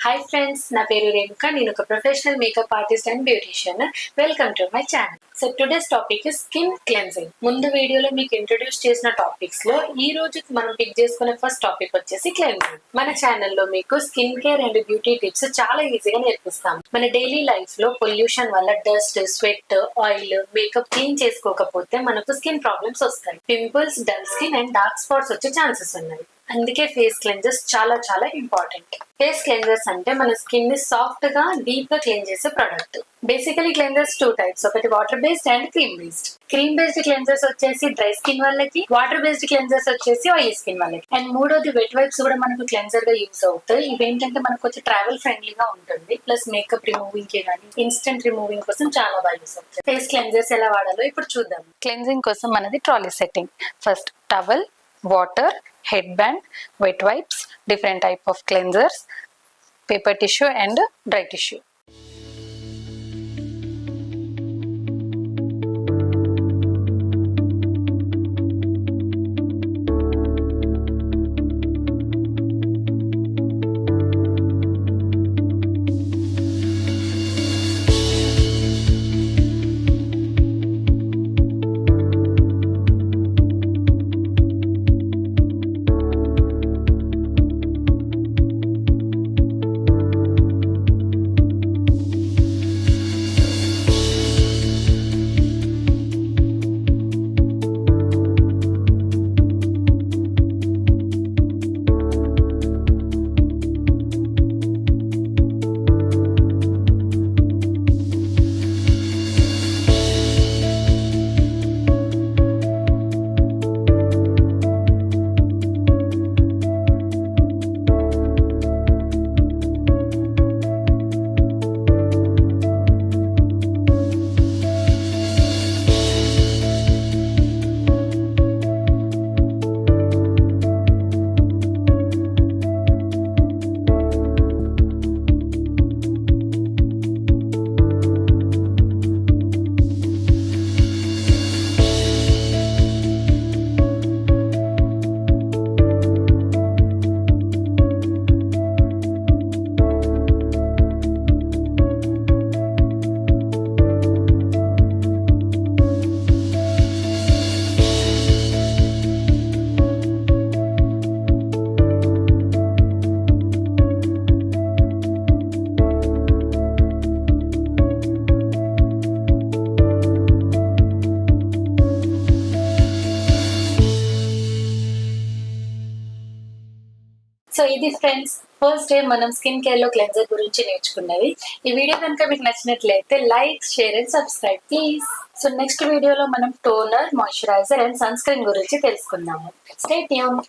Hi friends, na peru Renuka, నేను ఒక professional makeup artist and beautician. Welcome to my channel. So today's topic is skin cleansing. ముందు వీడియోలో మీకు introduce చేసిన topics లో ఈ రోజు మనం పిక్ చేసుకునే ఫస్ట్ టాపిక్ వచ్చేసి క్లెన్సింగ్. మన ఛానల్లో మీకు skin care and beauty tips చాలా ఈజీగా నేర్పిస్తాం. మన డైలీ లైఫ్ లో పొల్యూషన్ వల్ల dust, sweat, oil, makeup clean చేసుకోకపోతే మనకు స్కిన్ ప్రాబ్లమ్స్ వస్తాయి. Pimples, dull skin and dark spots వచ్చే ఛాన్సెస్ ఉన్నాయి. అందుకే ఫేస్ క్లెన్జర్స్ చాలా ఇంపార్టెంట్. ఫేస్ క్లెన్జర్స్ అంటే మన స్కిన్ ని సాఫ్ట్ గా డీప్ గా క్లీన్ చేసే ప్రొడక్ట్. బేసికలీ క్లెన్జర్స్ 2 టైప్స్, ఒకటి water based and cream based. Cream based cleansers వచ్చేసి డ్రై స్కిన్ వాళ్ళకి, వాటర్ బేస్డ్ క్లెన్జర్స్ వచ్చేసి ఆయిల్ స్కిన్ వాళ్ళకి. అండ్ మూడోది వెట్ వైప్స్ కూడా మనకు క్లెన్జర్ గా యూజ్ అవుతాయి. ఇవేంటంటే మనకు కొంచెం ట్రావెల్ ఫ్రెండ్లీగా ఉంటుంది, ప్లస్ మేకప్ రిమూవింగ్ కి కానీ ఇన్స్టెంట్ రిమూవింగ్ కోసం చాలా బాగా యూజ్ అవుతాయి. ఫేస్ క్లెన్జర్స్ ఎలా వాడాలో ఇప్పుడు చూద్దాం. క్లెన్జింగ్ కోసం మనది trolley setting. First towel, water, headband, wet wipes, different type of cleansers, paper tissue and dry tissue. So ఇది ఫ్రెండ్స్ ఫస్ట్ డే మనం స్కిన్ కేర్ లో క్లెన్జర్ గురించి నేర్చుకున్నది. ఈ వీడియో కనుక మీకు నచ్చినట్లయితే like, share and subscribe please. So next వీడియోలో మనం toner, moisturiser and sunscreen గురించి తెలుసుకుందాము. Stay tune.